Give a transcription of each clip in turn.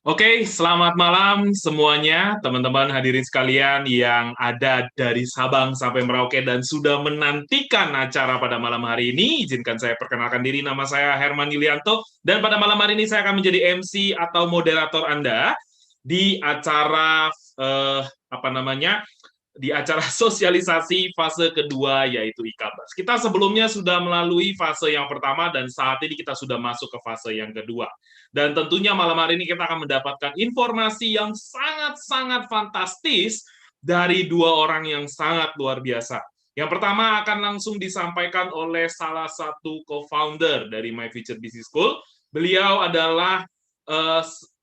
Oke, selamat malam semuanya, teman-teman hadirin sekalian yang ada dari Sabang sampai Merauke dan sudah menantikan acara pada malam hari ini. Izinkan saya perkenalkan diri, nama saya Herman Yulianto, dan pada malam hari ini saya akan menjadi MC atau moderator Anda di acara apa namanya? Di acara sosialisasi fase kedua yaitu IKABAS. Kita sebelumnya sudah melalui fase yang pertama dan saat ini kita sudah masuk ke fase yang kedua. Dan tentunya malam hari ini kita akan mendapatkan informasi yang sangat-sangat fantastis dari dua orang yang sangat luar biasa. Yang pertama akan langsung disampaikan oleh salah satu co-founder dari My Future Business School. Beliau adalah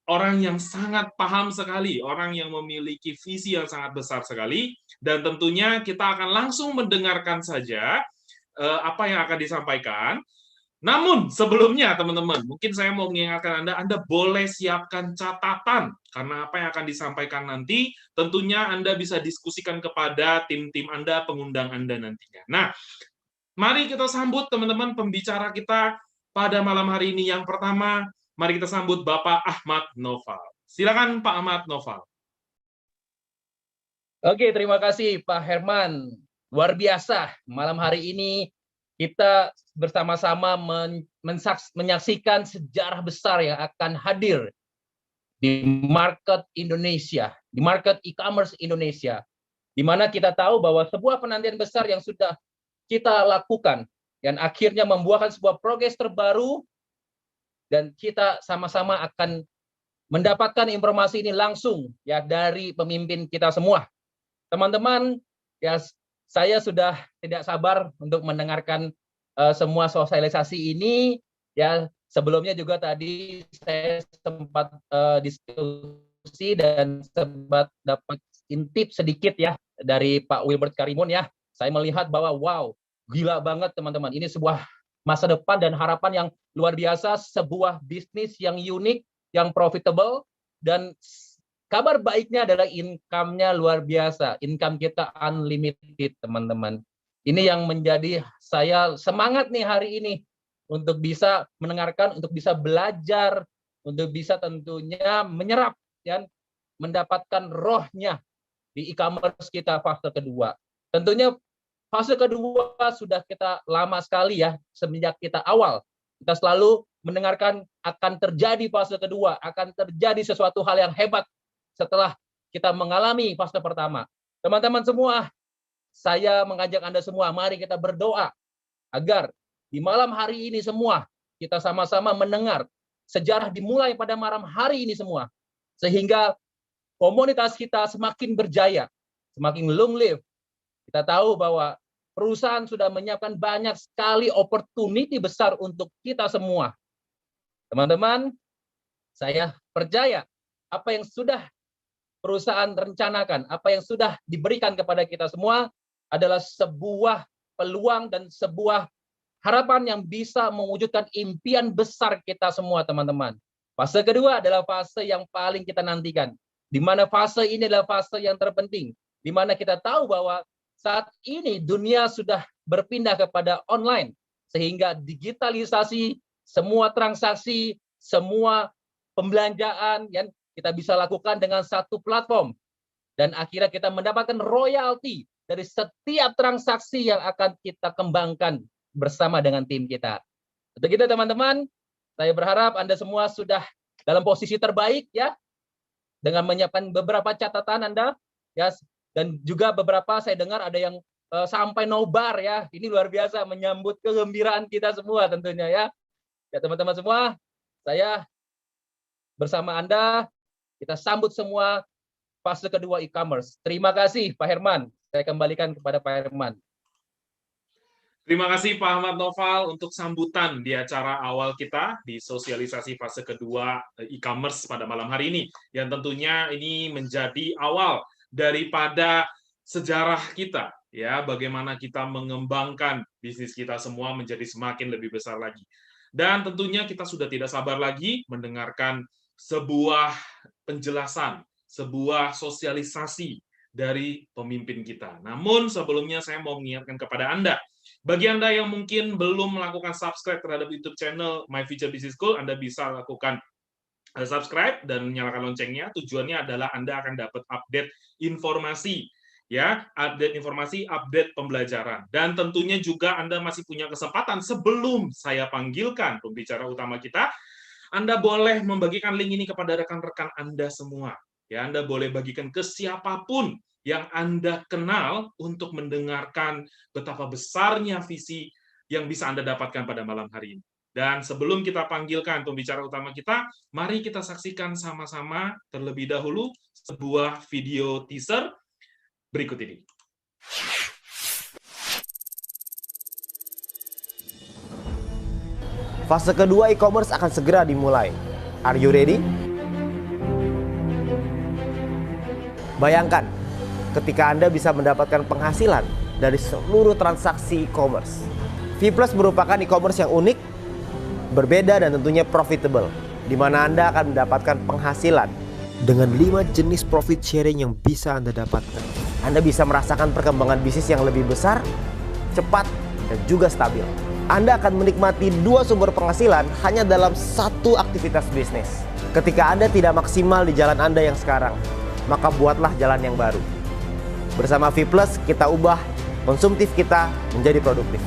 orang yang sangat paham sekali, orang yang memiliki visi yang sangat besar sekali, dan tentunya kita akan langsung mendengarkan saja apa yang akan disampaikan. Namun sebelumnya teman-teman, mungkin saya mau mengingatkan Anda boleh siapkan catatan, karena apa yang akan disampaikan nanti, tentunya Anda bisa diskusikan kepada tim-tim Anda, pengundang Anda nantinya. Nah, mari kita sambut teman-teman pembicara kita pada malam hari ini. Yang pertama, mari kita sambut Bapak Ahmad Noval. Silakan Pak Ahmad Noval. Oke, terima kasih Pak Herman. Luar biasa, malam hari ini kita bersama-sama menyaksikan sejarah besar yang akan hadir di market Indonesia, di market e-commerce Indonesia, di mana kita tahu bahwa sebuah penantian besar yang sudah kita lakukan dan akhirnya membuahkan sebuah progres terbaru, dan kita sama-sama akan mendapatkan informasi ini langsung ya dari pemimpin kita semua. Teman-teman, ya saya sudah tidak sabar untuk mendengarkan semua sosialisasi ini. Ya, sebelumnya juga tadi saya sempat diskusi dan sempat dapat intip sedikit ya dari Pak Wilbert Karimun ya. Saya melihat bahwa wow, gila banget teman-teman. Ini sebuah masa depan dan harapan yang luar biasa, sebuah bisnis yang unik, yang profitable, dan kabar baiknya adalah income-nya luar biasa. Income kita unlimited, teman-teman. Ini yang menjadi saya semangat nih hari ini untuk bisa mendengarkan, untuk bisa belajar, untuk bisa tentunya menyerap dan mendapatkan rohnya di e-commerce kita fase kedua. Tentunya fase kedua sudah kita lama sekali ya, semenjak kita awal. Kita selalu mendengarkan akan terjadi fase kedua, akan terjadi sesuatu hal yang hebat setelah kita mengalami fase pertama. Teman-teman semua, saya mengajak Anda semua, mari kita berdoa agar di malam hari ini semua kita sama-sama mendengar sejarah dimulai pada malam hari ini semua, sehingga komunitas kita semakin berjaya, semakin long live. Kita tahu bahwa perusahaan sudah menyiapkan banyak sekali opportunity besar untuk kita semua. Teman-teman, saya percaya apa yang sudah perusahaan rencanakan, apa yang sudah diberikan kepada kita semua adalah sebuah peluang dan sebuah harapan yang bisa mewujudkan impian besar kita semua, teman-teman. Fase kedua adalah fase yang paling kita nantikan, di mana fase ini adalah fase yang terpenting, di mana kita tahu bahwa saat ini dunia sudah berpindah kepada online, sehingga digitalisasi semua transaksi, semua pembelanjaan yang kita bisa lakukan dengan satu platform, dan akhirnya kita mendapatkan royalti dari setiap transaksi yang akan kita kembangkan bersama dengan tim kita. Untuk itu teman-teman, saya berharap Anda semua sudah dalam posisi terbaik ya, dengan menyiapkan beberapa catatan Anda ya, dan juga beberapa saya dengar ada yang sampai nobar ya. Ini luar biasa menyambut kegembiraan kita semua tentunya ya. Ya teman-teman semua, saya bersama Anda, kita sambut semua fase kedua e-commerce. Terima kasih Pak Herman. Saya kembalikan kepada Pak Herman. Terima kasih Pak Ahmad Noval untuk sambutan di acara awal kita di sosialisasi fase kedua e-commerce pada malam hari ini. Yang tentunya ini menjadi awal daripada sejarah kita, ya, bagaimana kita mengembangkan bisnis kita semua menjadi semakin lebih besar lagi. Dan tentunya kita sudah tidak sabar lagi mendengarkan sebuah penjelasan, sebuah sosialisasi dari pemimpin kita. Namun sebelumnya saya mau mengingatkan kepada Anda, bagi Anda yang mungkin belum melakukan subscribe terhadap YouTube channel My Future Business School, Anda bisa lakukan subscribe dan nyalakan loncengnya. Tujuannya adalah Anda akan dapat update informasi, ya, update informasi, update pembelajaran. Dan tentunya juga Anda masih punya kesempatan sebelum saya panggilkan pembicara utama kita, Anda boleh membagikan link ini kepada rekan-rekan Anda semua. Ya, Anda boleh bagikan ke siapapun yang Anda kenal untuk mendengarkan betapa besarnya visi yang bisa Anda dapatkan pada malam hari ini. Dan sebelum kita panggilkan pembicara utama kita, mari kita saksikan sama-sama terlebih dahulu sebuah video teaser berikut ini. Fase kedua e-commerce akan segera dimulai. Are you ready? Bayangkan, ketika Anda bisa mendapatkan penghasilan dari seluruh transaksi e-commerce. Vplus merupakan e-commerce yang unik, berbeda dan tentunya profitable, di mana Anda akan mendapatkan penghasilan dengan 5 jenis profit sharing yang bisa Anda dapatkan. Anda bisa merasakan perkembangan bisnis yang lebih besar, cepat, dan juga stabil. Anda akan menikmati 2 sumber penghasilan hanya dalam satu aktivitas bisnis. Ketika Anda tidak maksimal di jalan Anda yang sekarang, maka buatlah jalan yang baru. Bersama Vplus, kita ubah konsumtif kita menjadi produktif.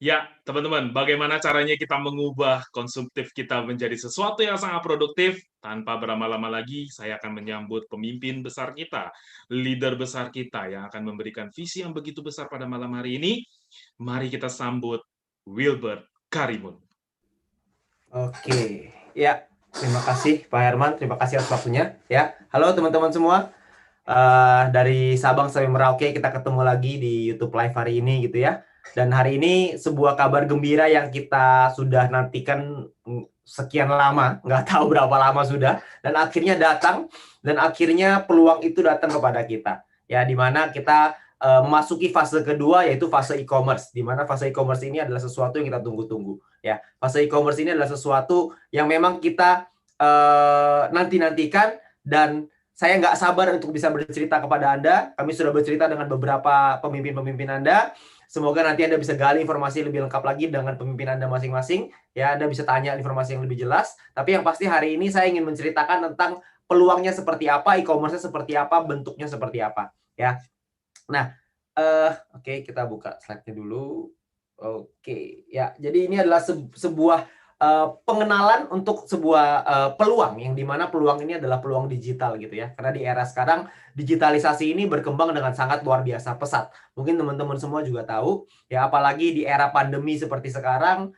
Ya, teman-teman, bagaimana caranya kita mengubah konsumtif kita menjadi sesuatu yang sangat produktif? Tanpa berlama-lama lagi, saya akan menyambut pemimpin besar kita, leader besar kita yang akan memberikan visi yang begitu besar pada malam hari ini. Mari kita sambut Wilbert Karimun. Oke, ya, terima kasih Pak Herman, terima kasih atas waktunya. Ya, halo teman-teman semua. Dari Sabang sampai Merauke kita ketemu lagi di YouTube Live hari ini gitu ya. Dan hari ini sebuah kabar gembira yang kita sudah nantikan sekian lama, nggak tahu berapa lama sudah, dan akhirnya datang, dan akhirnya peluang itu datang kepada kita. Ya, di mana kita memasuki fase kedua, yaitu fase e-commerce, di mana fase e-commerce ini adalah sesuatu yang kita tunggu-tunggu. Ya, fase e-commerce ini adalah sesuatu yang memang kita nanti-nantikan, dan saya nggak sabar untuk bisa bercerita kepada Anda. Kami sudah bercerita dengan beberapa pemimpin-pemimpin Anda. Semoga nanti Anda bisa gali informasi lebih lengkap lagi dengan pemimpin Anda masing-masing. Ya, Anda bisa tanya informasi yang lebih jelas. Tapi yang pasti hari ini saya ingin menceritakan tentang peluangnya seperti apa, e-commerce-nya seperti apa, bentuknya seperti apa. Ya, nah, oke, kita buka slide-nya dulu. Oke, ya, jadi ini adalah sebuah pengenalan untuk sebuah peluang, yang dimana peluang ini adalah peluang digital gitu ya. Karena di era sekarang digitalisasi ini berkembang dengan sangat luar biasa pesat. Mungkin teman-teman semua juga tahu ya, apalagi di era pandemi seperti sekarang,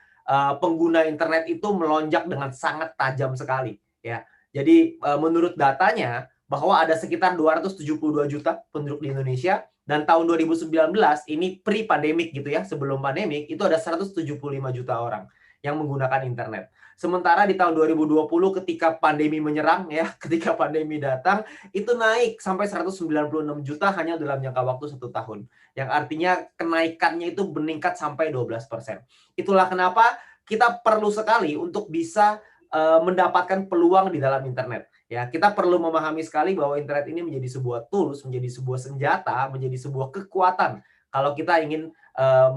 pengguna internet itu melonjak dengan sangat tajam sekali ya. Jadi menurut datanya bahwa ada sekitar 272 juta penduduk di Indonesia, dan tahun 2019 ini pre-pandemic gitu ya, sebelum pandemik itu ada 175 juta orang yang menggunakan internet. Sementara di tahun 2020 ketika pandemi menyerang ya, ketika pandemi datang, itu naik sampai 196 juta hanya dalam jangka waktu 1 tahun. Yang artinya kenaikannya itu meningkat sampai 12%. Itulah kenapa kita perlu sekali untuk bisa mendapatkan peluang di dalam internet. Ya, kita perlu memahami sekali bahwa internet ini menjadi sebuah tools, menjadi sebuah senjata, menjadi sebuah kekuatan kalau kita ingin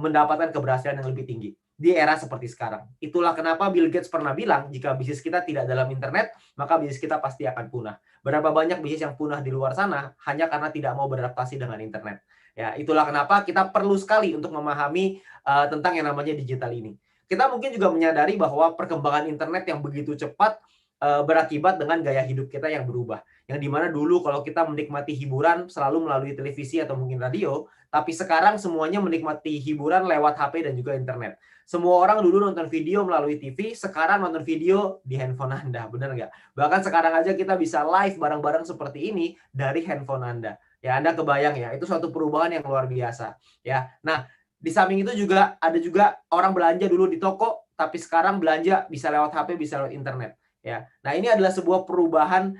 mendapatkan keberhasilan yang lebih tinggi di era seperti sekarang. Itulah kenapa Bill Gates pernah bilang, jika bisnis kita tidak dalam internet, maka bisnis kita pasti akan punah. Berapa banyak bisnis yang punah di luar sana hanya karena tidak mau beradaptasi dengan internet. Ya, itulah kenapa kita perlu sekali untuk memahami tentang yang namanya digital ini. Kita mungkin juga menyadari bahwa perkembangan internet yang begitu cepat berakibat dengan gaya hidup kita yang berubah. Yang dimana dulu kalau kita menikmati hiburan selalu melalui televisi atau mungkin radio, tapi sekarang semuanya menikmati hiburan lewat HP dan juga internet. Semua orang dulu nonton video melalui TV, sekarang nonton video di handphone Anda, benar nggak? Bahkan sekarang aja kita bisa live bareng-bareng seperti ini dari handphone Anda. Ya, Anda kebayang ya, itu suatu perubahan yang luar biasa. Ya, nah di samping itu juga ada juga orang belanja dulu di toko, tapi sekarang belanja bisa lewat HP, bisa lewat internet. Ya, nah ini adalah sebuah perubahan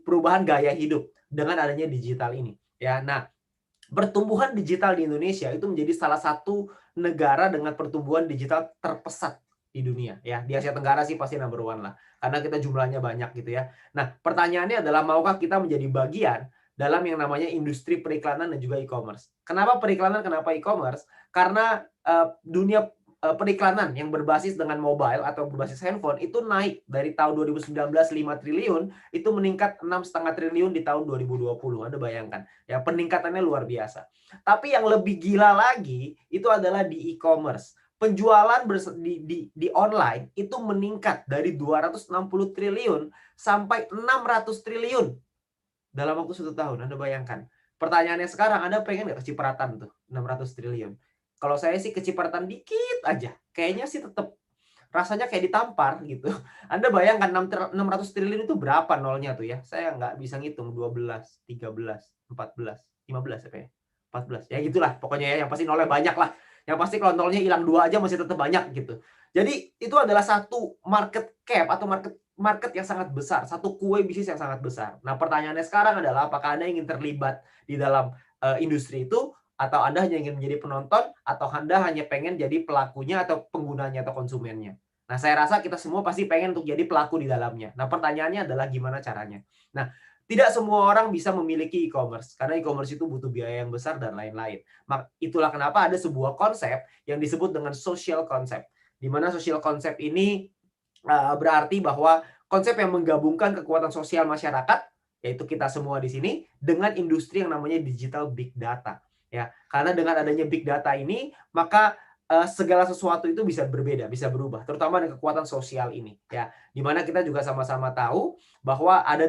perubahan gaya hidup dengan adanya digital ini. Ya, nah pertumbuhan digital di Indonesia itu menjadi salah satu negara dengan pertumbuhan digital terpesat di dunia ya. Di Asia Tenggara sih pasti number one lah, karena kita jumlahnya banyak gitu ya. Nah, pertanyaannya adalah maukah kita menjadi bagian dalam yang namanya industri periklanan dan juga e-commerce. Kenapa periklanan, kenapa e-commerce? Karena dunia periklanan yang berbasis dengan mobile atau berbasis handphone itu naik dari tahun 2019 5 triliun itu meningkat 6,5 triliun di tahun 2020. Anda bayangkan ya, peningkatannya luar biasa. Tapi yang lebih gila lagi itu adalah di e-commerce. Penjualan di online itu meningkat dari 260 triliun sampai 600 triliun dalam waktu 1 tahun. Anda bayangkan. Pertanyaannya sekarang, Anda pengen nggak kecipratan tuh 600 triliun? Kalau saya sih kecipratan dikit aja. Kayaknya sih tetap rasanya kayak ditampar gitu. Anda bayangkan 600 triliun itu berapa nolnya tuh ya? Saya nggak bisa ngitung. 12, 13, 14, 15 apa ya? 14. Ya gitulah pokoknya ya. Yang pasti nolnya banyak lah. Yang pasti kalau nolnya hilang 2 aja masih tetap banyak gitu. Jadi itu adalah satu market cap atau market yang sangat besar, satu kue bisnis yang sangat besar. Nah, pertanyaannya sekarang adalah apakah Anda ingin terlibat di dalam industri itu, atau Anda hanya ingin menjadi penonton, atau Anda hanya pengen jadi pelakunya atau penggunanya atau konsumennya. Nah, saya rasa kita semua pasti pengen untuk jadi pelaku di dalamnya. Nah, pertanyaannya adalah gimana caranya. Nah, tidak semua orang bisa memiliki e-commerce, karena e-commerce itu butuh biaya yang besar dan lain-lain. Itulah kenapa ada sebuah konsep yang disebut dengan social concept. Di mana social concept ini berarti bahwa konsep yang menggabungkan kekuatan sosial masyarakat, yaitu kita semua di sini, dengan industri yang namanya digital big data. Ya, karena dengan adanya big data ini, maka segala sesuatu itu bisa berbeda, bisa berubah, terutama dengan kekuatan sosial ini. Ya, dimana kita juga sama-sama tahu bahwa ada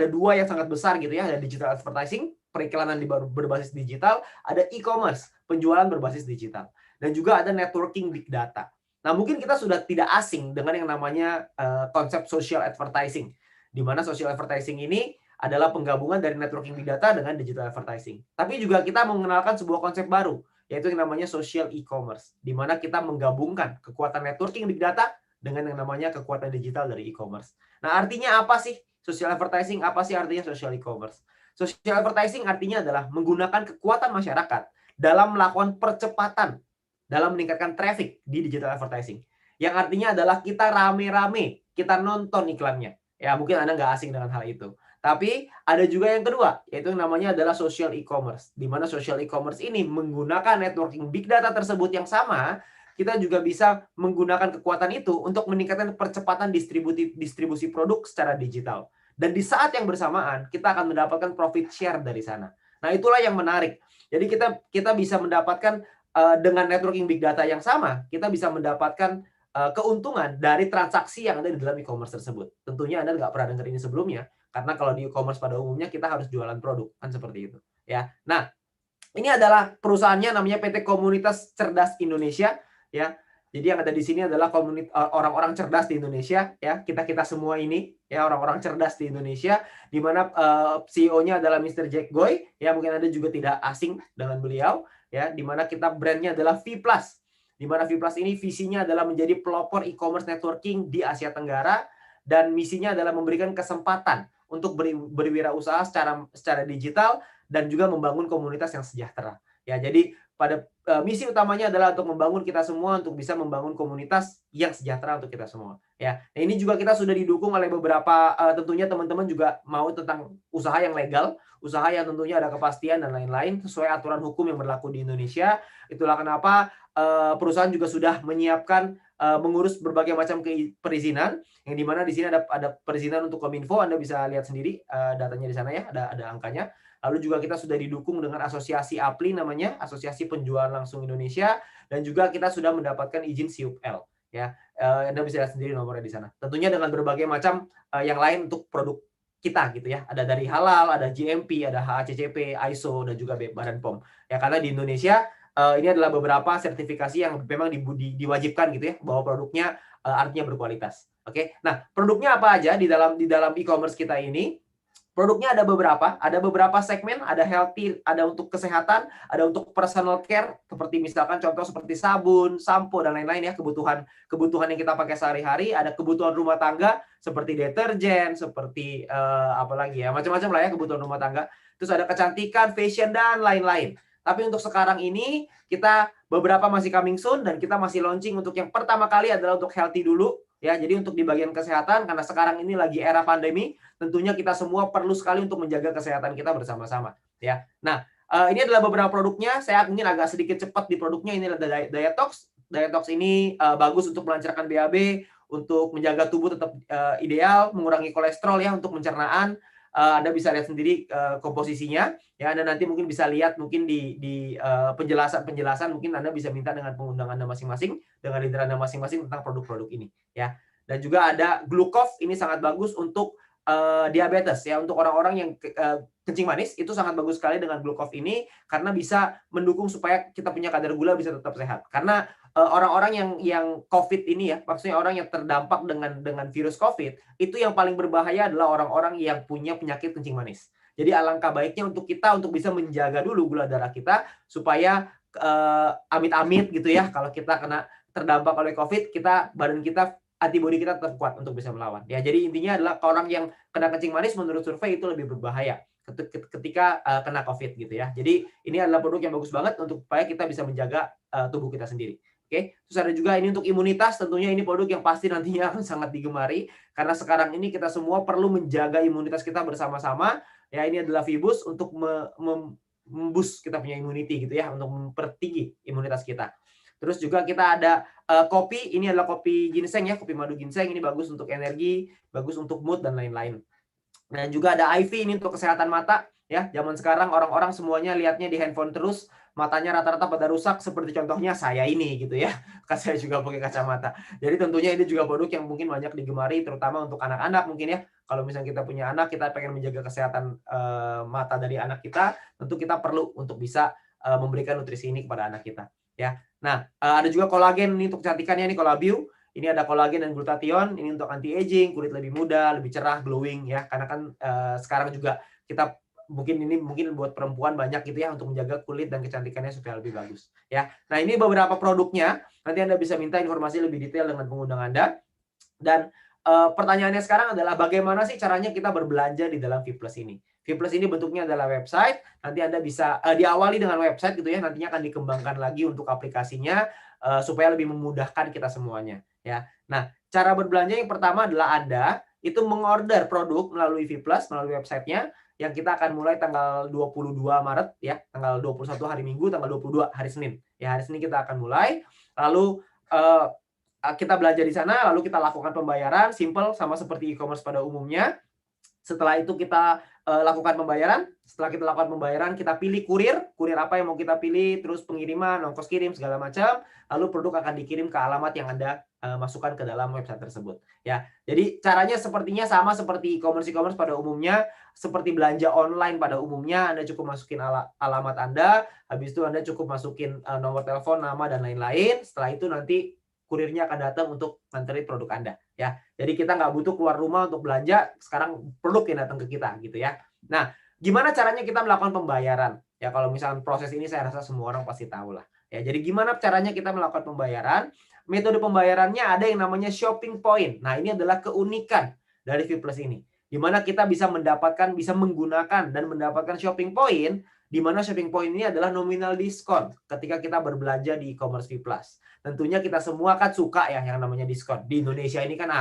dua yang sangat besar gitu ya, ada digital advertising, periklanan berbasis digital, ada e-commerce, penjualan berbasis digital, dan juga ada networking big data. Nah, mungkin kita sudah tidak asing dengan yang namanya konsep social advertising, di mana social advertising ini adalah penggabungan dari networking big data dengan digital advertising. Tapi juga kita mengenalkan sebuah konsep baru, yaitu yang namanya social e-commerce, di mana kita menggabungkan kekuatan networking big data dengan yang namanya kekuatan digital dari e-commerce. Nah, artinya apa sih social advertising? Apa sih artinya social e-commerce? Social advertising artinya adalah menggunakan kekuatan masyarakat dalam melakukan percepatan dalam meningkatkan traffic di digital advertising. Yang artinya adalah kita rame-rame, kita nonton iklannya. Ya, mungkin Anda nggak asing dengan hal itu. Tapi ada juga yang kedua, yaitu namanya adalah social e-commerce. Di mana social e-commerce ini menggunakan networking big data tersebut yang sama, kita juga bisa menggunakan kekuatan itu untuk meningkatkan percepatan distribusi produk secara digital. Dan di saat yang bersamaan, kita akan mendapatkan profit share dari sana. Nah, itulah yang menarik. Jadi kita bisa mendapatkan dengan networking big data yang sama, kita bisa mendapatkan keuntungan dari transaksi yang ada di dalam e-commerce tersebut. Tentunya Anda nggak pernah dengar ini sebelumnya, karena kalau di e-commerce pada umumnya kita harus jualan produk, kan seperti itu. Ya, nah ini adalah perusahaannya namanya PT Komunitas Cerdas Indonesia. Ya, jadi yang ada di sini adalah orang-orang cerdas di Indonesia. Ya, kita semua ini ya orang-orang cerdas di Indonesia, di mana CEO-nya adalah Mr. Jack Goy. Ya, mungkin Anda juga tidak asing dengan beliau. Ya, di mana kita brandnya adalah V+. Di mana V+ ini visinya adalah menjadi pelopor e-commerce networking di Asia Tenggara, dan misinya adalah memberikan kesempatan untuk berwirausaha secara digital dan juga membangun komunitas yang sejahtera. Ya, jadi pada misi utamanya adalah untuk membangun kita semua untuk bisa membangun komunitas yang sejahtera untuk kita semua. Ya, nah ini juga kita sudah didukung oleh beberapa tentunya teman-teman juga mau tentang usaha yang legal, usaha yang tentunya ada kepastian dan lain-lain sesuai aturan hukum yang berlaku di Indonesia. Itulah kenapa perusahaan juga sudah menyiapkan mengurus berbagai macam perizinan, yang dimana di sini ada perizinan untuk Kominfo. Anda bisa lihat sendiri datanya di sana ya, ada angkanya. Lalu juga kita sudah didukung dengan asosiasi APLI namanya, Asosiasi Penjualan Langsung Indonesia, dan juga kita sudah mendapatkan izin SIUP-L. Ya, Anda bisa lihat sendiri nomornya di sana. Tentunya dengan berbagai macam yang lain untuk produk kita gitu ya. Ada dari halal, ada GMP, ada HACCP, ISO, dan juga Badan POM. Ya, karena di Indonesia ini adalah beberapa sertifikasi yang memang diwajibkan gitu ya, bahwa produknya artinya berkualitas. Oke. Nah, produknya apa aja di dalam e-commerce kita ini? Produknya ada beberapa segmen, ada healthy, ada untuk kesehatan, ada untuk personal care, seperti misalkan contoh seperti sabun, sampo, dan lain-lain ya, kebutuhan yang kita pakai sehari-hari, ada kebutuhan rumah tangga seperti deterjen, seperti apalagi ya, macam-macam lah ya kebutuhan rumah tangga. Terus ada kecantikan, fashion, dan lain-lain. Tapi untuk sekarang ini kita beberapa masih coming soon, dan kita masih launching untuk yang pertama kali adalah untuk healthy dulu. ya. Jadi untuk di bagian kesehatan, karena sekarang ini lagi era pandemi, tentunya kita semua perlu sekali untuk menjaga kesehatan kita bersama-sama, ya. Nah, ini adalah beberapa produknya. Saya mungkin agak sedikit cepat di produknya. Ini adalah Dietox. Dietox ini bagus untuk melancarkan BAB, untuk menjaga tubuh tetap ideal, mengurangi kolesterol ya, untuk pencernaan. Anda bisa lihat sendiri komposisinya ya. Anda nanti mungkin bisa lihat mungkin di penjelasan mungkin Anda bisa minta dengan pengundang Anda masing-masing, dengan leader Anda masing-masing tentang produk-produk ini ya. Dan juga ada Glucov, ini sangat bagus untuk diabetes ya, untuk orang-orang yang kencing manis, itu sangat bagus sekali dengan Glucov ini karena bisa mendukung supaya kita punya kadar gula bisa tetap sehat. Karena orang-orang yang COVID ini ya, maksudnya orang yang terdampak dengan virus COVID, itu yang paling berbahaya adalah orang-orang yang punya penyakit kencing manis. Jadi alangkah baiknya untuk kita untuk bisa menjaga dulu gula darah kita supaya amit-amit gitu ya, kalau kita kena terdampak oleh COVID, badan kita, antibodi kita tetap kuat untuk bisa melawan. Ya, jadi intinya adalah orang yang kena kencing manis menurut survei itu lebih berbahaya ketika kena COVID gitu ya. Jadi ini adalah produk yang bagus banget untuk supaya kita bisa menjaga tubuh kita sendiri. Oke, terus ada juga ini untuk imunitas, tentunya ini produk yang pasti nantinya akan sangat digemari karena sekarang ini kita semua perlu menjaga imunitas kita bersama-sama. Ya, ini adalah Vibus untuk memboost kita punya immunity gitu ya, untuk mempertinggi imunitas kita. Terus juga kita ada kopi, ini adalah kopi ginseng ya, kopi madu ginseng, ini bagus untuk energi, bagus untuk mood dan lain-lain. Dan juga ada IV, ini untuk kesehatan mata ya. Zaman sekarang orang-orang semuanya lihatnya di handphone terus, matanya rata-rata pada rusak, seperti contohnya saya ini gitu ya. Kan saya juga pakai kacamata. Jadi tentunya ini juga produk yang mungkin banyak digemari, terutama untuk anak-anak mungkin ya. Kalau misalnya kita punya anak, kita pengen menjaga kesehatan mata dari anak kita, tentu kita perlu untuk bisa memberikan nutrisi ini kepada anak kita ya. Nah, ada juga kolagen, ini untuk kecantikannya, ini Colabio. Ini ada kolagen dan glutathione, ini untuk anti aging, kulit lebih muda, lebih cerah, glowing ya. Karena kan sekarang juga kita mungkin buat perempuan banyak gitu ya, untuk menjaga kulit dan kecantikannya supaya lebih bagus ya. Nah, ini beberapa produknya. Nanti Anda bisa minta informasi lebih detail dengan pengundang Anda. Dan pertanyaannya sekarang adalah bagaimana sih caranya kita berbelanja di dalam Vplus ini? Vplus ini bentuknya adalah website. Nanti Anda bisa diawali dengan website gitu ya. Nantinya akan dikembangkan lagi untuk aplikasinya supaya lebih memudahkan kita semuanya ya. Nah, cara berbelanja yang pertama adalah Anda itu mengorder produk melalui Vplus, melalui websitenya, yang kita akan mulai tanggal 22 Maret ya, tanggal 21 hari Minggu, tanggal 22 hari Senin. Ya, hari Senin kita akan mulai. Lalu kita belanja di sana, lalu kita lakukan pembayaran simple sama seperti e-commerce pada umumnya. Setelah itu kita lakukan pembayaran. Setelah kita lakukan pembayaran, kita pilih kurir apa yang mau kita pilih, terus pengiriman, ongkos kirim segala macam. Lalu produk akan dikirim ke alamat yang Anda masukkan ke dalam website tersebut. Ya, jadi caranya sepertinya sama seperti e-commerce pada umumnya, seperti belanja online pada umumnya. Anda cukup masukin alamat Anda, habis itu Anda cukup masukin nomor telepon, nama dan lain-lain. Setelah itu nanti kurirnya akan datang untuk nganterin produk Anda ya. Jadi kita nggak butuh keluar rumah untuk belanja, sekarang produk yang datang ke kita gitu ya. Nah, gimana caranya kita melakukan pembayaran? Ya, kalau misalnya proses ini saya rasa semua orang pasti tahu lah. Ya, jadi gimana caranya kita melakukan pembayaran? Metode pembayarannya ada yang namanya shopping point. Nah, ini adalah keunikan dari Vplus ini. Di mana kita bisa menggunakan dan mendapatkan shopping point, di mana shopping point ini adalah nominal diskon ketika kita berbelanja di e-commerce Vplus. Tentunya kita semua kan suka ya yang namanya diskon. Di Indonesia ini kan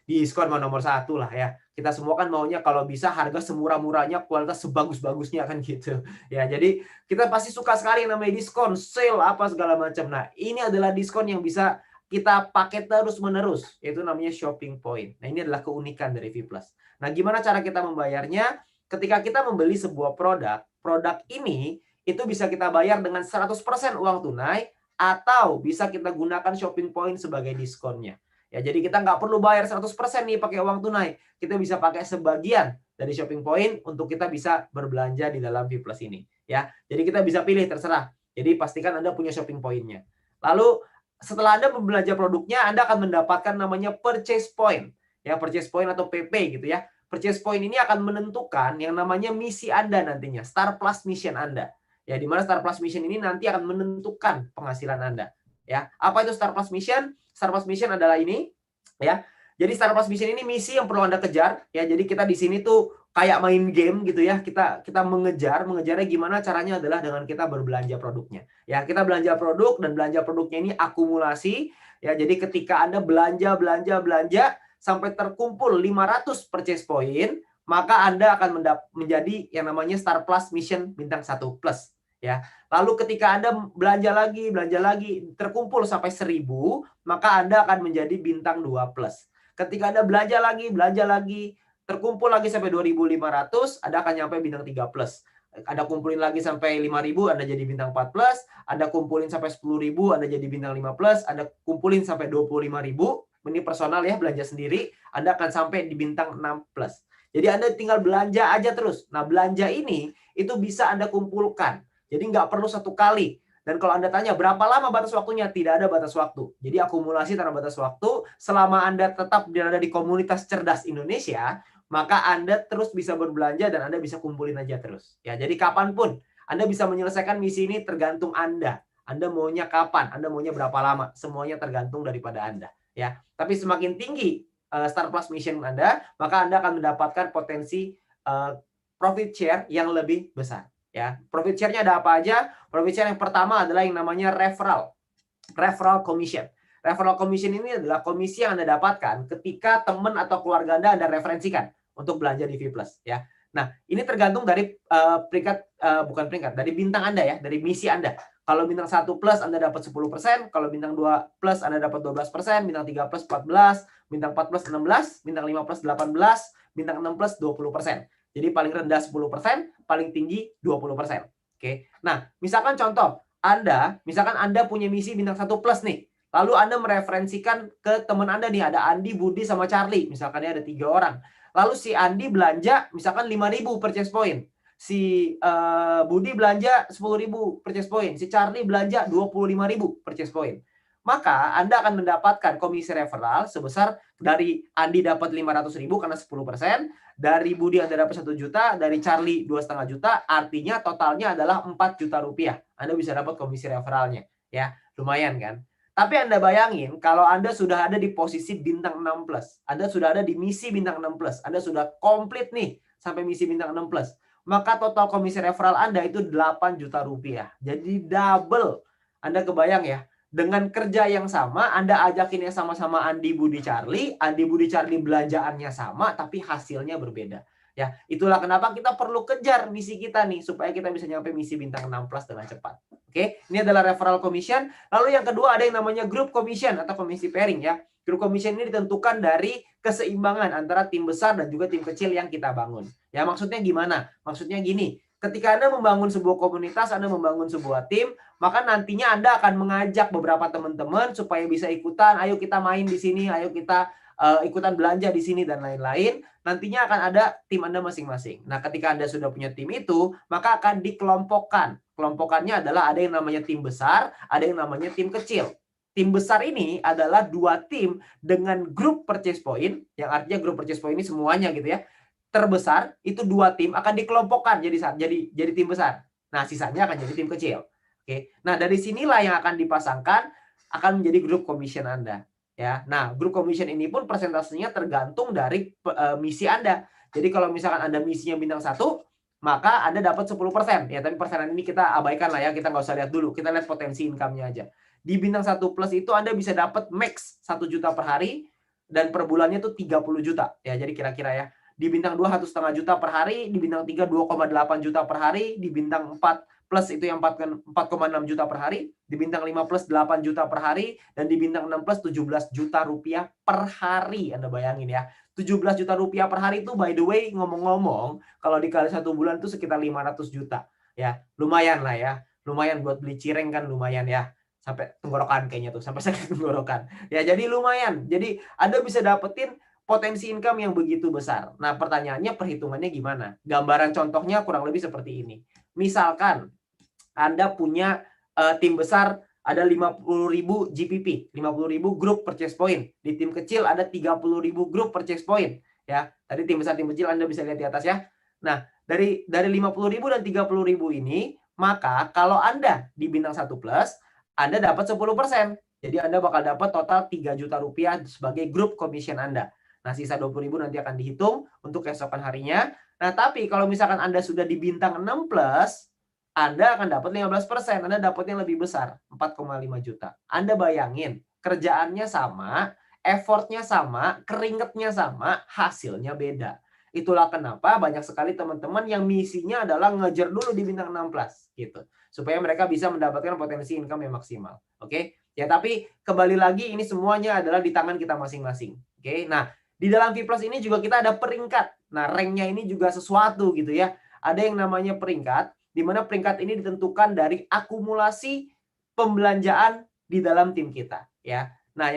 diskon nomor satu lah ya. Kita semua kan maunya kalau bisa harga semurah-murahnya, kualitas sebagus-bagusnya kan gitu. Ya, jadi kita pasti suka sekali yang namanya diskon, sale apa segala macam. Nah, ini adalah diskon yang bisa kita pakai terus-menerus, yaitu namanya shopping point. Nah, ini adalah keunikan dari Vplus. Nah, gimana cara kita membayarnya? Ketika kita membeli sebuah produk ini itu bisa kita bayar dengan 100% uang tunai, atau bisa kita gunakan shopping point sebagai diskonnya. Ya, jadi kita nggak perlu bayar 100% nih pakai uang tunai. Kita bisa pakai sebagian dari shopping point untuk kita bisa berbelanja di dalam Vplus ini. Ya, jadi kita bisa pilih terserah. Jadi pastikan Anda punya shopping point-nya. Lalu setelah Anda membelanja produknya, Anda akan mendapatkan namanya purchase point. Ya, purchase point atau PP gitu ya. Purchase point ini akan menentukan yang namanya misi Anda nantinya, Star Plus Mission Anda. Ya, di mana Star Plus Mission ini nanti akan menentukan penghasilan Anda. Ya, apa itu Star Plus Mission? Star Plus Mission adalah ini, ya. Jadi Star Plus Mission ini misi yang perlu Anda kejar, ya. Jadi kita di sini tuh kayak main game gitu ya, kita mengejarnya gimana caranya adalah dengan kita berbelanja produknya. Ya, kita belanja produk dan belanja produknya ini akumulasi ya. Jadi ketika Anda belanja sampai terkumpul 500 purchase point, maka Anda akan menjadi yang namanya Star Plus Mission bintang 1 plus ya. Lalu ketika Anda belanja lagi terkumpul sampai 1000, maka Anda akan menjadi bintang 2 plus. Ketika Anda belanja lagi terkumpul lagi sampai 2.500, Anda akan nyampe bintang 3 plus. Anda kumpulin lagi sampai 5.000, Anda jadi bintang 4 plus. Anda kumpulin sampai 10.000, Anda jadi bintang 5 plus. Anda kumpulin sampai 25.000, ini personal ya, belanja sendiri, Anda akan sampai di bintang 6 plus. Jadi Anda tinggal belanja aja terus. Nah, belanja ini itu bisa Anda kumpulkan. Jadi nggak perlu satu kali. Dan kalau Anda tanya berapa lama batas waktunya, tidak ada batas waktu. Jadi akumulasi tanpa batas waktu, selama Anda tetap berada di komunitas cerdas Indonesia, maka Anda terus bisa berbelanja dan Anda bisa kumpulin aja terus. Ya, jadi kapanpun Anda bisa menyelesaikan misi ini tergantung Anda. Anda maunya kapan, Anda maunya berapa lama, semuanya tergantung daripada Anda. Ya, tapi semakin tinggi Star Plus Mission Anda, maka Anda akan mendapatkan potensi profit share yang lebih besar. Ya, profit share-nya ada apa aja? Profit share yang pertama adalah yang namanya referral commission. Referral commission ini adalah komisi yang Anda dapatkan ketika teman atau keluarga Anda referensikan untuk belanja di V+. Ya. Nah, ini tergantung dari dari bintang Anda ya, dari misi Anda. Kalau bintang 1 plus Anda dapat 10%, kalau bintang 2 plus Anda dapat 12%, bintang 3 plus 14, bintang 4 plus 16, bintang 5 plus 18, bintang 6 plus 20%. Jadi paling rendah 10%, paling tinggi 20%. Oke. Nah, misalkan contoh, misalkan Anda punya misi bintang 1 plus nih. Lalu Anda mereferensikan ke teman Anda nih, ada Andi, Budi, sama Charlie. Misalkan ya ada 3 orang. Lalu si Andi belanja misalkan 5.000 purchase point. Si Budi belanja 10.000 purchase point. Si Charlie belanja 25.000 purchase point. Maka Anda akan mendapatkan komisi referral sebesar dari Andi dapat 500.000 karena 10%, dari Budi Anda dapat 1 juta, dari Charlie 2,5 juta, artinya totalnya adalah 4 juta rupiah. Anda bisa dapat komisi referralnya. Ya, lumayan kan? Tapi Anda bayangin kalau Anda sudah ada di posisi bintang 6 plus, Anda sudah ada di misi bintang 6 plus, Anda sudah komplit nih sampai misi bintang 6 plus, maka total komisi referral Anda itu 8 juta rupiah. Jadi double. Anda kebayang ya? Dengan kerja yang sama, Anda ajakin yang sama-sama Andi, Budi, Charlie. Andi, Budi, Charlie belanjaannya sama, tapi hasilnya berbeda. Ya, itulah kenapa kita perlu kejar misi kita nih, supaya kita bisa nyampe misi bintang 6 plus dengan cepat. Oke, ini adalah referral commission. Lalu yang kedua ada yang namanya group commission atau komisi pairing ya. Group commission ini ditentukan dari keseimbangan antara tim besar dan juga tim kecil yang kita bangun. Ya, maksudnya gimana? Maksudnya gini. Ketika Anda membangun sebuah komunitas, Anda membangun sebuah tim, maka nantinya Anda akan mengajak beberapa teman-teman supaya bisa ikutan, ayo kita main di sini, ayo kita ikutan belanja di sini, dan lain-lain. Nantinya akan ada tim Anda masing-masing. Nah, ketika Anda sudah punya tim itu, maka akan dikelompokkan. Kelompokannya adalah ada yang namanya tim besar, ada yang namanya tim kecil. Tim besar ini adalah 2 tim dengan grup purchase point, yang artinya grup purchase point ini semuanya gitu ya. Terbesar itu 2 tim akan dikelompokkan jadi tim besar. Nah, sisanya akan jadi tim kecil. Oke. Nah, dari sinilah yang akan dipasangkan akan menjadi grup commission Anda. Ya. Nah, grup commission ini pun persentasenya tergantung dari misi Anda. Jadi kalau misalkan Anda misinya bintang 1, maka Anda dapat 10%. Ya, tapi persenan ini kita abaikan lah ya, kita nggak usah lihat dulu. Kita lihat potensi income-nya aja. Di bintang 1 plus itu Anda bisa dapat max 1 juta per hari dan per bulannya itu 30 juta. Ya, jadi kira-kira ya. Di bintang 2 1,5 juta per hari, di bintang 3 2,8 juta per hari, di bintang 4 plus itu yang 4,6 juta per hari, di bintang 5 plus 8 juta per hari, dan di bintang 6 plus 17 juta rupiah per hari. Anda bayangin ya, 17 juta rupiah per hari itu by the way, ngomong-ngomong, kalau dikali 1 bulan itu sekitar 500 juta. Ya, lumayan lah ya. Lumayan buat beli cireng kan lumayan ya. Sampai tenggorokan kayaknya tuh, sampai sakit tenggorokan. Ya, jadi lumayan. Jadi Anda bisa dapetin potensi income yang begitu besar. Nah, pertanyaannya perhitungannya gimana? Gambaran contohnya kurang lebih seperti ini. Misalkan Anda punya tim besar ada 50.000 GPP, 50.000 grup purchase point. Di tim kecil ada 30.000 grup purchase point. Ya, tadi tim besar, tim kecil Anda bisa lihat di atas ya. Nah, dari 50.000 dan 30.000 ini, maka kalau Anda di bintang 1 plus, Anda dapat 10%. Jadi Anda bakal dapat total 3 juta rupiah sebagai grup commission Anda. Nah, sisa 20.000 nanti akan dihitung untuk keesokan harinya. Nah, tapi kalau misalkan Anda sudah di bintang 6 plus, Anda akan dapat 15%. Anda dapatnya lebih besar, 4,5 juta. Anda bayangin, kerjaannya sama, effortnya sama, keringetnya sama, hasilnya beda. Itulah kenapa banyak sekali teman-teman yang misinya adalah ngejar dulu di bintang 6 plus gitu. Supaya mereka bisa mendapatkan potensi income yang maksimal. Oke? Ya, tapi kembali lagi ini semuanya adalah di tangan kita masing-masing. Oke? Nah, di dalam V Plus ini juga kita ada peringkat. Nah, ranknya ini juga sesuatu gitu ya. Ada yang namanya peringkat, di mana peringkat ini ditentukan dari akumulasi pembelanjaan di dalam tim kita. Ya. Nah,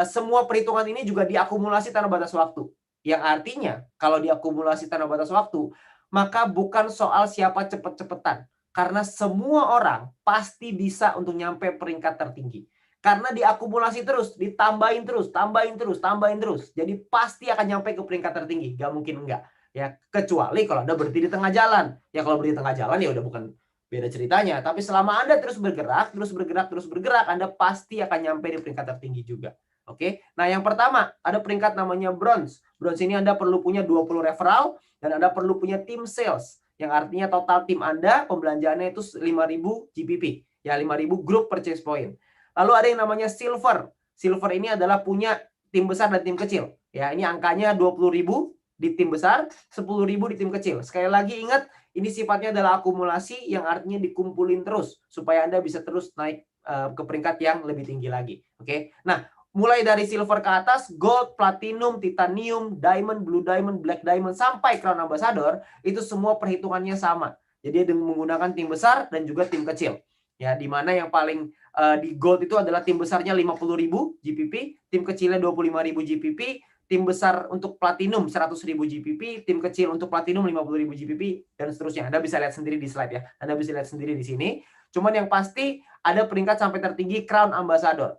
semua perhitungan ini juga diakumulasi tanpa batas waktu. Yang artinya, kalau diakumulasi tanpa batas waktu, maka bukan soal siapa cepet-cepetan. Karena semua orang pasti bisa untuk nyampe peringkat tertinggi. Karena diakumulasi terus, ditambahin terus, tambahin terus, tambahin terus. Jadi pasti akan nyampe ke peringkat tertinggi, gak mungkin enggak. Ya, kecuali kalau Anda berhenti di tengah jalan. Ya kalau berhenti di tengah jalan ya udah bukan beda ceritanya. Tapi selama Anda terus bergerak, terus bergerak, terus bergerak, Anda pasti akan nyampe di peringkat tertinggi juga. Oke. Nah, yang pertama ada peringkat namanya bronze. Bronze ini Anda perlu punya 20 referral dan Anda perlu punya tim sales. Yang artinya total tim Anda pembelanjaannya itu 5.000 GPP. Ya, 5.000 group purchase point. Lalu ada yang namanya silver. Silver ini adalah punya tim besar dan tim kecil. Ya, ini angkanya 20.000 di tim besar, 10.000 di tim kecil. Sekali lagi ingat, ini sifatnya adalah akumulasi yang artinya dikumpulin terus supaya Anda bisa terus naik ke peringkat yang lebih tinggi lagi. Oke. Nah, mulai dari silver ke atas, gold, platinum, titanium, diamond, blue diamond, black diamond sampai crown ambassador, itu semua perhitungannya sama. Jadi dengan menggunakan tim besar dan juga tim kecil. Ya, di mana yang paling di gold itu adalah tim besarnya 50.000 GPP, tim kecilnya 25.000 GPP, tim besar untuk platinum 100.000 GPP, tim kecil untuk platinum 50.000 GPP, dan seterusnya. Anda bisa lihat sendiri di slide ya. Anda bisa lihat sendiri di sini. Cuman yang pasti ada peringkat sampai tertinggi Crown Ambassador.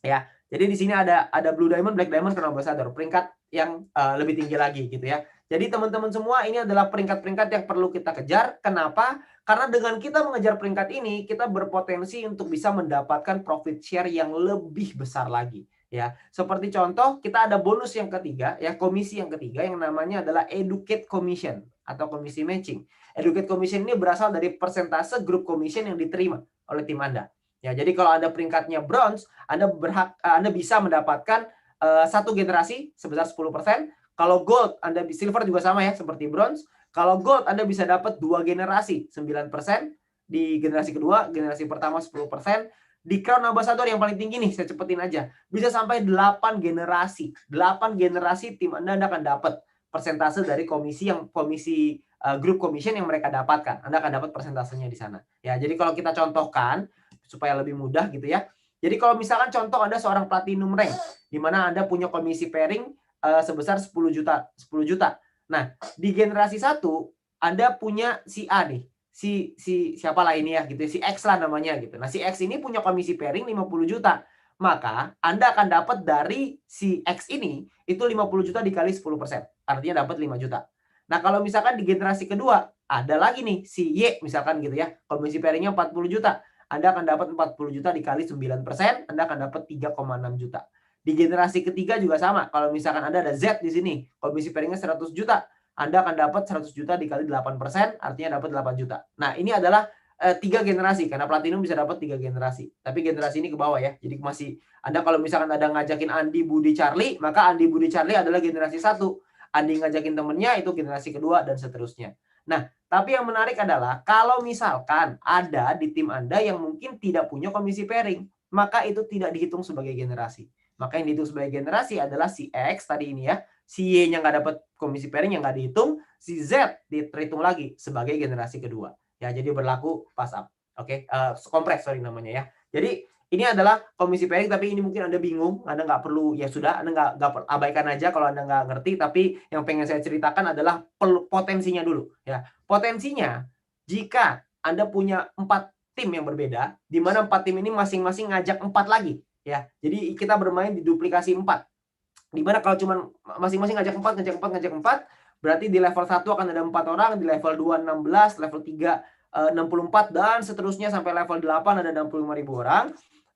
Ya. Jadi di sini ada Blue Diamond, Black Diamond, Crown Ambassador. Peringkat yang lebih tinggi lagi gitu ya. Jadi teman-teman semua ini adalah peringkat-peringkat yang perlu kita kejar. Kenapa? Karena dengan kita mengejar peringkat ini, kita berpotensi untuk bisa mendapatkan profit share yang lebih besar lagi. Ya, seperti contoh kita ada bonus yang ketiga, ya komisi yang ketiga yang namanya adalah Educate Commission atau komisi matching. Educate Commission ini berasal dari persentase grup commission yang diterima oleh tim Anda. Ya, jadi kalau Anda peringkatnya bronze, Anda bisa mendapatkan satu generasi sebesar 10%. Kalau gold, silver juga sama ya, seperti bronze. Kalau gold, Anda bisa dapat 2 generasi, 9%. Di generasi kedua, generasi pertama 10%. Di Crown Ambassador yang paling tinggi nih, saya cepetin aja. Bisa sampai 8 generasi. 8 generasi tim Anda akan dapat persentase dari komisi group commission yang mereka dapatkan. Anda akan dapat persentasenya di sana. Ya, jadi kalau kita contohkan, supaya lebih mudah gitu ya. Jadi kalau misalkan contoh Anda seorang platinum rank, di mana Anda punya komisi pairing sebesar 10 juta. Nah, di generasi 1 Anda punya si A nih. Si siapa lah ini ya gitu. Si X lah namanya gitu. Nah, si X ini punya komisi pairing 50 juta. Maka Anda akan dapat dari si X ini itu 50 juta dikali 10%. Artinya dapat 5 juta. Nah, kalau misalkan di generasi kedua ada lagi nih si Y misalkan gitu ya. Komisi pairingnya 40 juta. Anda akan dapat 40 juta dikali 9%, Anda akan dapat 3,6 juta. Di generasi ketiga juga sama. Kalau misalkan Anda ada Z di sini, komisi pairingnya 100 juta, Anda akan dapat 100 juta dikali 8%, artinya dapat 8 juta. Nah, ini adalah 3 generasi, karena platinum bisa dapat 3 generasi. Tapi generasi ini ke bawah ya. Jadi masih, Anda kalau misalkan ada ngajakin Andi, Budi, Charlie, maka Andi, Budi, Charlie adalah generasi 1. Andi ngajakin temennya, itu generasi kedua, dan seterusnya. Nah, tapi yang menarik adalah, kalau misalkan ada di tim Anda yang mungkin tidak punya komisi pairing, maka itu tidak dihitung sebagai generasi. Maka yang dihitung sebagai generasi adalah si X tadi ini ya, si Y-nya nggak dapat komisi pairing yang nggak dihitung, si Z dihitung lagi sebagai generasi kedua. Ya, jadi berlaku pass up. Oke, kompres namanya ya. Jadi ini adalah komisi pairing, tapi ini mungkin Anda bingung, Anda nggak perlu, ya sudah, Anda nggak abaikan aja kalau Anda nggak ngerti, tapi yang pengen saya ceritakan adalah potensinya dulu. Ya, potensinya jika Anda punya 4 tim yang berbeda, di mana 4 tim ini masing-masing ngajak 4 lagi. Ya, jadi kita bermain di duplikasi 4. Di mana kalau cuma masing-masing ngajak 4, berarti di level 1 akan ada 4 orang, di level 2 16, level 3 64 dan seterusnya sampai level 8 ada 65.000 orang.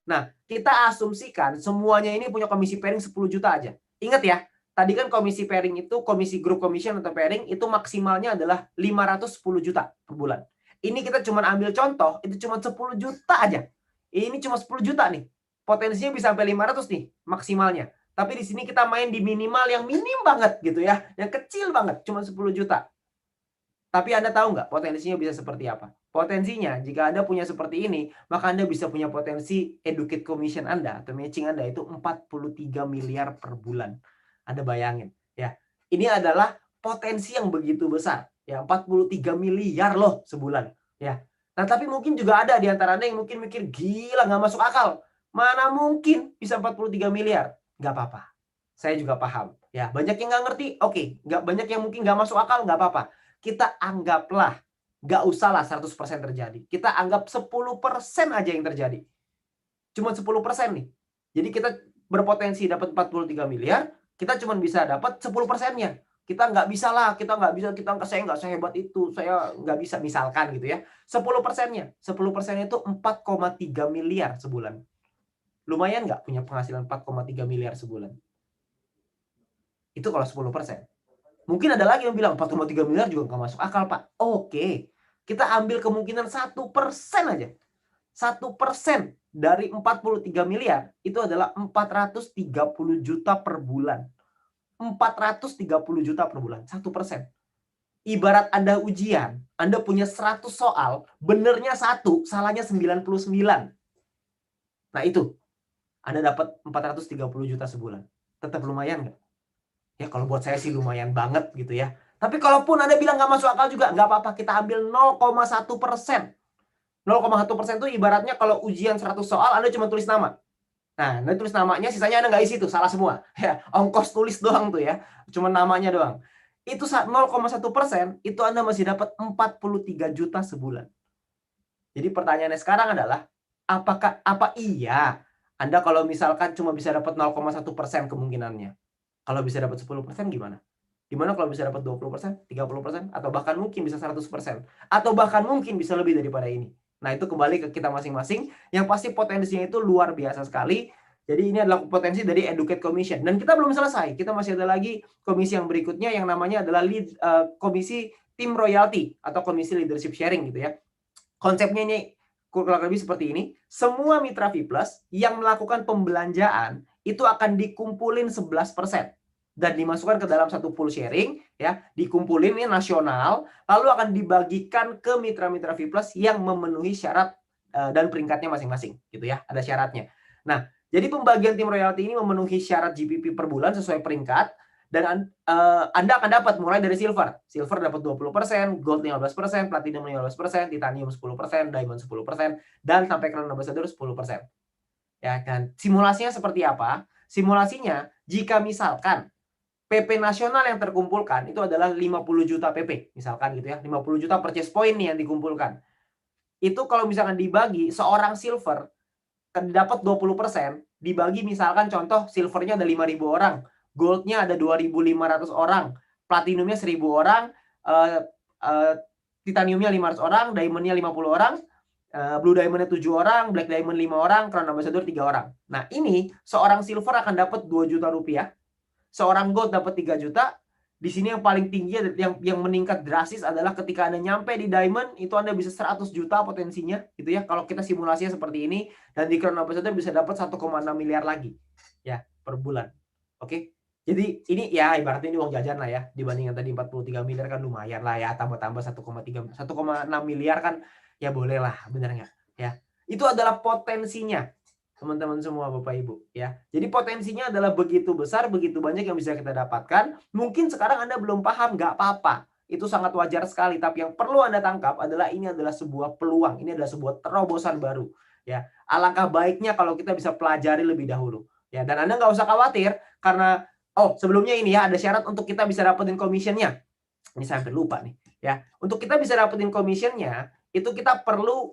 Nah, kita asumsikan semuanya ini punya komisi pairing 10 juta aja. Ingat ya, tadi kan komisi pairing itu, komisi group commission atau pairing itu maksimalnya adalah 510 juta per bulan. Ini kita cuma ambil contoh, itu cuma 10 juta aja. Ini cuma 10 juta nih. Potensinya bisa sampai 500 nih maksimalnya. Tapi di sini kita main di minimal yang minim banget gitu ya. Yang kecil banget, cuma 10 juta. Tapi Anda tahu nggak potensinya bisa seperti apa? Potensinya, jika Anda punya seperti ini, maka Anda bisa punya potensi educate commission Anda atau matching Anda itu 43 miliar per bulan. Anda bayangin ya. Ini adalah potensi yang begitu besar. Ya, 43 miliar loh sebulan. Ya. Nah, tapi mungkin juga ada di antara Anda yang mungkin mikir, gila nggak masuk akal. Mana mungkin bisa 43 miliar? Nggak apa-apa. Saya juga paham. Ya, banyak yang nggak ngerti, oke. Nggak banyak yang mungkin nggak masuk akal, nggak apa-apa. Kita anggaplah, nggak usahlah 100% terjadi. Kita anggap 10% aja yang terjadi. Cuma 10% nih. Jadi kita berpotensi dapat 43 miliar, kita cuma bisa dapat 10%-nya. Kita nggak bisa lah, saya nggak sehebat itu, saya nggak bisa, misalkan gitu ya. 10%-nya. 10%-nya itu 4,3 miliar sebulan. Lumayan nggak punya penghasilan 4,3 miliar sebulan? Itu kalau 10%. Mungkin ada lagi yang bilang 4,3 miliar juga nggak masuk akal, Pak. Oke, kita ambil kemungkinan 1% aja. 1% dari 43 miliar itu adalah 430 juta per bulan. 430 juta per bulan, 1%. Ibarat Anda ujian, Anda punya 100 soal, benernya 1, salahnya 99. Nah itu, Anda dapat 430 juta sebulan. Tetap lumayan nggak? Ya kalau buat saya sih lumayan banget gitu ya. Tapi kalaupun Anda bilang nggak masuk akal juga, nggak apa-apa. Kita ambil 0,1%. 0,1% itu ibaratnya kalau ujian 100 soal, Anda cuma tulis nama. Nah, Anda tulis namanya, sisanya Anda nggak isi tuh, salah semua. Ya, ongkos tulis doang tuh ya. Cuma namanya doang. Itu 0,1%, itu Anda masih dapat 43 juta sebulan. Jadi pertanyaannya sekarang adalah, apa iya Anda kalau misalkan cuma bisa dapat 0,1% kemungkinannya? Kalau bisa dapat 10% gimana? Gimana kalau bisa dapat 20%, 30%, atau bahkan mungkin bisa 100%? Atau bahkan mungkin bisa lebih daripada ini? Nah, itu kembali ke kita masing-masing. Yang pasti potensinya itu luar biasa sekali. Jadi ini adalah potensi dari Educate Commission. Dan kita belum selesai. Kita masih ada lagi komisi yang berikutnya yang namanya adalah komisi Team Royalty atau komisi Leadership Sharing gitu ya. Konsepnya ini kurang lebih seperti ini. Semua mitra V+ yang melakukan pembelanjaan itu akan dikumpulin 11%. Dan dimasukkan ke dalam satu pool sharing, ya, dikumpulin ini nasional, lalu akan dibagikan ke mitra-mitra V+ yang memenuhi syarat dan peringkatnya masing-masing, gitu ya, ada syaratnya. Nah, jadi pembagian tim royalti ini memenuhi syarat GPP per bulan sesuai peringkat, dan Anda akan dapat mulai dari silver. Silver dapat 20%, gold 15%, platinum 15%, titanium 10%, diamond 10%, dan sampai crown ambassador 10%. Ya kan? Simulasinya seperti apa? Simulasinya, jika misalkan PP nasional yang terkumpulkan itu adalah 50 juta PP, misalkan gitu ya. 50 juta purchase point nih yang dikumpulkan. Itu kalau misalkan dibagi, seorang silver dapat 20%, dibagi misalkan contoh silvernya ada 5.000 orang, goldnya ada 2.500 orang, platinumnya 1.000 orang, titaniumnya 500 orang, diamondnya 50 orang, blue diamondnya 7 orang, black diamond 5 orang, crown ambassador 3 orang. Nah ini seorang silver akan dapat 2 juta rupiah. Seorang gold dapat 3 juta. Di sini yang paling tinggi yang meningkat drastis adalah ketika Anda nyampe di diamond, itu Anda bisa 100 juta potensinya gitu ya. Kalau kita simulasinya seperti ini, dan di crown ambassador bisa dapat 1,6 miliar lagi ya per bulan. Oke. Jadi ini ya ibaratnya ini uang jajan lah ya. Dibanding yang tadi 43 miliar kan lumayan lah ya, tambah-tambah 1,6 miliar kan ya boleh lah, bener nggak ya. Itu adalah potensinya teman-teman semua Bapak Ibu ya. Jadi potensinya adalah begitu besar, begitu banyak yang bisa kita dapatkan. Mungkin sekarang Anda belum paham, nggak apa-apa. Itu sangat wajar sekali, tapi yang perlu Anda tangkap adalah ini adalah sebuah peluang, ini adalah sebuah terobosan baru ya. Alangkah baiknya kalau kita bisa pelajari lebih dahulu ya. Dan Anda nggak usah khawatir karena sebelumnya ini ya ada syarat untuk kita bisa dapetin commission-nya. Ini saya hampir lupa nih ya. Untuk kita bisa dapetin commission-nya, itu kita perlu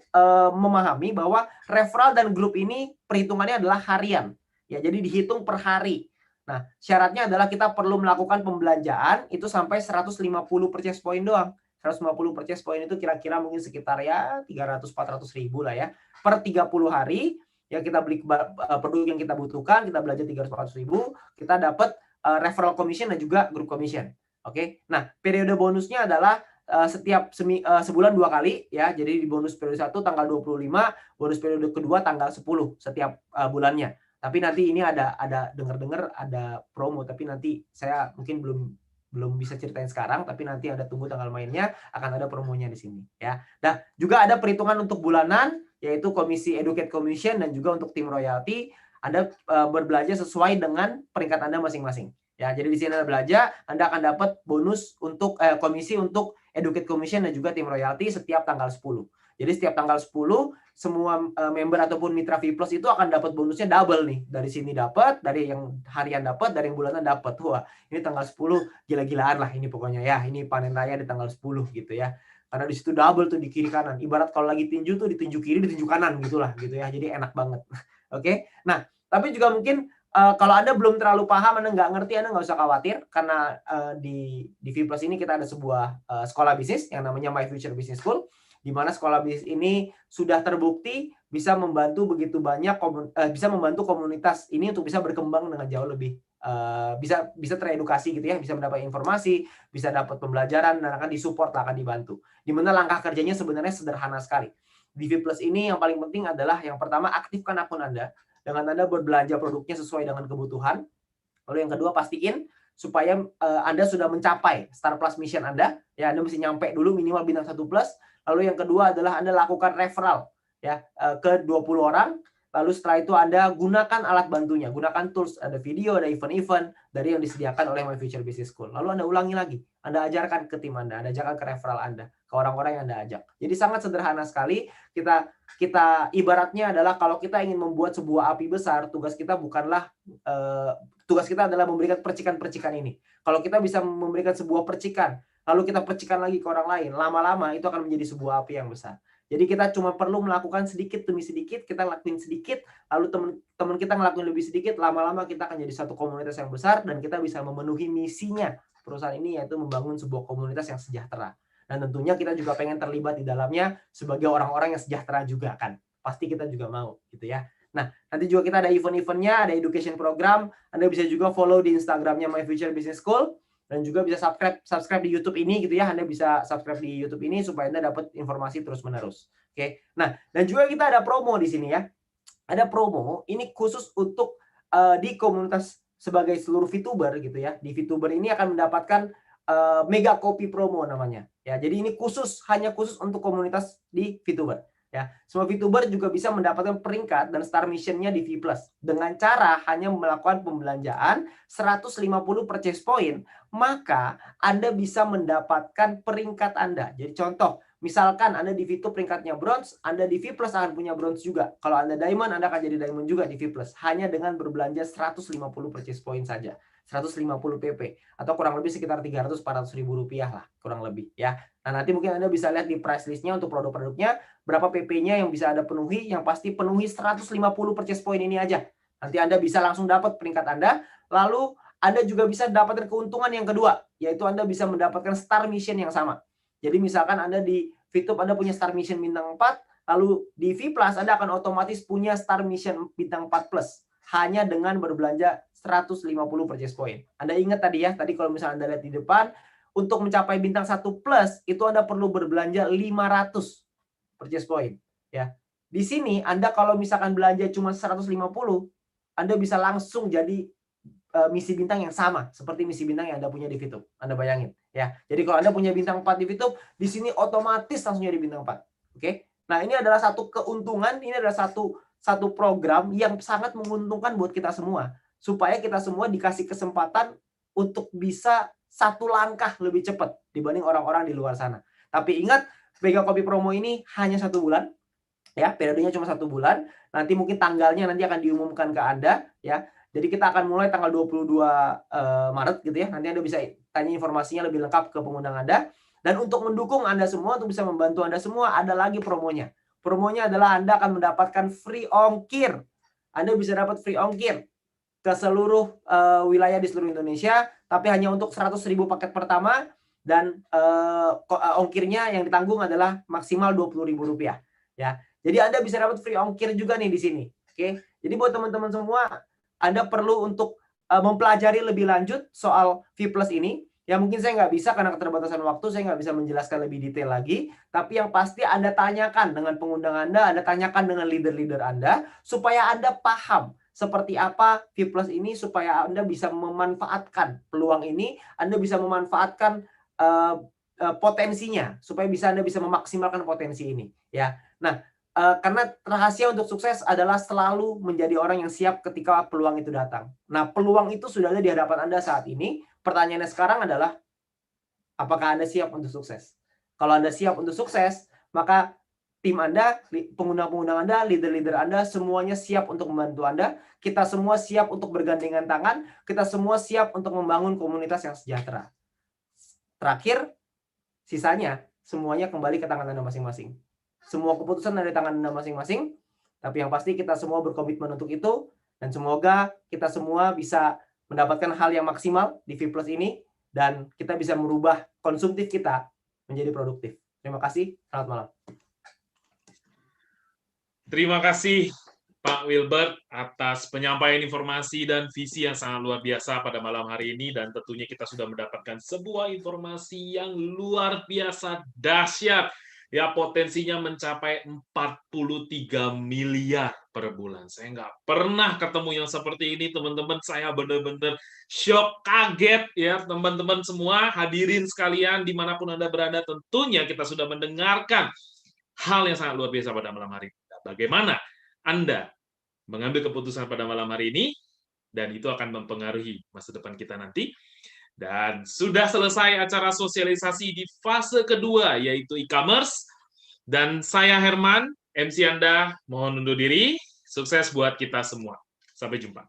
memahami bahwa referral dan grup ini perhitungannya adalah harian. Ya, jadi dihitung per hari. Nah, syaratnya adalah kita perlu melakukan pembelanjaan itu sampai 150 purchase point doang. 150 purchase point itu kira-kira mungkin sekitar ya 300-400 ribu lah ya. Per 30 hari, ya kita beli produk yang kita butuhkan, kita belanja 300-400 ribu, kita dapat referral commission dan juga group commission. Oke. Nah, periode bonusnya adalah setiap sebulan 2 kali ya. Jadi di bonus periode 1 tanggal 25, bonus periode kedua tanggal 10 setiap bulannya. Tapi nanti ini ada dengar-dengar ada promo, tapi nanti saya mungkin belum bisa ceritain sekarang, tapi nanti ada tunggu tanggal mainnya, akan ada promonya di sini ya. Nah, juga ada perhitungan untuk bulanan, yaitu komisi Educate Commission dan juga untuk tim royalty. Anda berbelanja sesuai dengan peringkat Anda masing-masing. Ya, jadi di sini Anda belanja, Anda akan dapat bonus untuk komisi untuk Educate Commission dan juga tim royalty setiap tanggal 10. Jadi setiap tanggal 10 semua member ataupun mitra V+ itu akan dapat bonusnya double nih. Dari sini dapat, dari yang harian dapat, dari yang bulanan dapat. Wah, ini tanggal 10 gila-gilaan lah ini pokoknya ya. Ini panen raya di tanggal 10 gitu ya. Karena di situ double tuh di kiri kanan. Ibarat kalau lagi tinju tuh di tinju kiri, di tinju kanan gitulah gitu ya. Jadi enak banget. Oke. Nah, tapi juga mungkin kalau Anda belum terlalu paham, Anda nggak ngerti, Anda nggak usah khawatir. Karena di V+ ini kita ada sebuah sekolah bisnis yang namanya My Future Business School, di mana sekolah bisnis ini sudah terbukti bisa membantu begitu banyak bisa membantu komunitas ini untuk bisa berkembang dengan jauh lebih bisa teredukasi gitu ya, bisa mendapat informasi, bisa dapat pembelajaran, dan akan disupport, akan dibantu. Di mana langkah kerjanya sebenarnya sederhana sekali. Di V+ ini yang paling penting adalah yang pertama, aktifkan akun Anda dengan Anda berbelanja produknya sesuai dengan kebutuhan. Lalu yang kedua, pastiin supaya Anda sudah mencapai Star Plus Mission Anda. Ya, Anda mesti nyampe dulu minimal bintang 1+. Lalu yang kedua adalah Anda lakukan referral ya ke 20 orang. Lalu setelah itu Anda gunakan alat bantunya, gunakan tools, ada video, ada event-event dari yang disediakan oleh My Future Business School. Lalu Anda ulangi lagi, Anda ajarkan ke tim Anda ajarkan ke referral Anda, ke orang-orang yang Anda ajak. Jadi sangat sederhana sekali. Kita ibaratnya adalah kalau kita ingin membuat sebuah api besar, tugas kita adalah memberikan percikan-percikan ini. Kalau kita bisa memberikan sebuah percikan, lalu kita percikan lagi ke orang lain, lama-lama itu akan menjadi sebuah api yang besar. Jadi kita cuma perlu melakukan sedikit demi sedikit, kita lakuin sedikit, lalu teman-teman kita ngelakuin lebih sedikit, lama-lama kita akan jadi satu komunitas yang besar, dan kita bisa memenuhi misinya perusahaan ini, yaitu membangun sebuah komunitas yang sejahtera. Dan tentunya kita juga pengen terlibat di dalamnya sebagai orang-orang yang sejahtera juga kan. Pasti kita juga mau gitu ya. Nah, nanti juga kita ada event-eventnya, ada education program. Anda bisa juga follow di Instagramnya My Future Business School. Dan juga bisa subscribe di YouTube ini gitu ya. Anda bisa subscribe di YouTube ini supaya Anda dapat informasi terus-menerus. Oke. Nah, dan juga kita ada promo di sini ya. Ada promo ini khusus untuk di komunitas sebagai seluruh VTuber gitu ya. Di VTuber ini akan mendapatkan mega copy promo namanya. Ya, jadi ini hanya khusus untuk komunitas di VTuber. Ya, semua VTuber juga bisa mendapatkan peringkat dan star mission-nya di V+ dengan cara hanya melakukan pembelanjaan 150 purchase point, maka Anda bisa mendapatkan peringkat Anda. Jadi contoh, misalkan Anda di V2 peringkatnya bronze, Anda di V+ akan punya bronze juga. Kalau Anda diamond, Anda akan jadi diamond juga di V+, hanya dengan berbelanja 150 purchase point saja. 150 PP atau kurang lebih sekitar 300-400 ribu rupiah lah kurang lebih ya. Nah, nanti mungkin Anda bisa lihat di price listnya untuk produk-produknya berapa PP-nya yang bisa Anda penuhi. Yang pasti penuhi 150 purchase point ini aja. Nanti Anda bisa langsung dapat peringkat Anda. Lalu Anda juga bisa dapatkan keuntungan yang kedua, yaitu Anda bisa mendapatkan star mission yang sama. Jadi misalkan Anda di VTube Anda punya star mission bintang 4, lalu di V+ Anda akan otomatis punya star mission bintang 4+. Hanya dengan berbelanja 150 purchase point. Anda ingat tadi ya, tadi kalau misalnya Anda lihat di depan, untuk mencapai bintang 1+ itu Anda perlu berbelanja 500 purchase point. Ya. Di sini Anda kalau misalkan belanja cuma 150, Anda bisa langsung jadi misi bintang yang sama seperti misi bintang yang Anda punya di VTube. Anda bayangin ya. Jadi kalau Anda punya bintang 4 di VTube, di sini otomatis langsung jadi bintang 4. Oke. Nah, ini adalah satu keuntungan, ini adalah satu program yang sangat menguntungkan buat kita semua. Supaya kita semua dikasih kesempatan untuk bisa satu langkah lebih cepat dibanding orang-orang di luar sana. Tapi ingat, mega copy promo ini hanya 1 bulan. Ya, periodenya cuma 1 bulan. Nanti mungkin tanggalnya nanti akan diumumkan ke Anda. Ya, jadi kita akan mulai tanggal 22 Maret gitu ya. Nanti Anda bisa tanya informasinya lebih lengkap ke pengundang Anda. Dan untuk mendukung Anda semua, untuk bisa membantu Anda semua, ada lagi promonya. Promonya adalah Anda akan mendapatkan free ongkir. Anda bisa dapat free ongkir ke seluruh wilayah di seluruh Indonesia, tapi hanya untuk 100.000 paket pertama, dan ongkirnya yang ditanggung adalah maksimal Rp20.000 ya. Jadi Anda bisa dapat free ongkir juga nih di sini. Oke. Jadi buat teman-teman semua, Anda perlu untuk mempelajari lebih lanjut soal V+ ini. Ya mungkin saya nggak bisa karena keterbatasan waktu, saya nggak bisa menjelaskan lebih detail lagi. Tapi yang pasti Anda tanyakan dengan pengundang Anda tanyakan dengan leader-leader Anda, supaya Anda paham seperti apa V+ ini, supaya Anda bisa memanfaatkan peluang ini, Anda bisa memanfaatkan potensinya, supaya Anda bisa memaksimalkan potensi ini. Ya, nah karena rahasia untuk sukses adalah selalu menjadi orang yang siap ketika peluang itu datang. Nah, peluang itu sudah ada di hadapan Anda saat ini. Pertanyaannya sekarang adalah, apakah Anda siap untuk sukses? Kalau Anda siap untuk sukses, maka tim Anda, pengguna-pengguna Anda, leader-leader Anda, semuanya siap untuk membantu Anda. Kita semua siap untuk bergandengan tangan. Kita semua siap untuk membangun komunitas yang sejahtera. Terakhir, sisanya semuanya kembali ke tangan Anda masing-masing. Semua keputusan ada di tangan Anda masing-masing. Tapi yang pasti kita semua berkomitmen untuk itu. Dan semoga kita semua bisa mendapatkan hal yang maksimal di V+ ini, dan kita bisa merubah konsumtif kita menjadi produktif. Terima kasih, selamat malam. Terima kasih Pak Wilbert atas penyampaian informasi dan visi yang sangat luar biasa pada malam hari ini, dan tentunya kita sudah mendapatkan sebuah informasi yang luar biasa dahsyat. Ya, potensinya mencapai 43 miliar per bulan. Saya nggak pernah ketemu yang seperti ini, teman-teman. Saya benar-benar shock, kaget ya, teman-teman semua, hadirin sekalian, dimanapun Anda berada, tentunya kita sudah mendengarkan hal yang sangat luar biasa pada malam hari ini. Bagaimana Anda mengambil keputusan pada malam hari ini, dan itu akan mempengaruhi masa depan kita nanti. Dan sudah selesai acara sosialisasi di fase kedua, yaitu e-commerce. Dan saya Herman, MC Anda, mohon undur diri. Sukses buat kita semua. Sampai jumpa.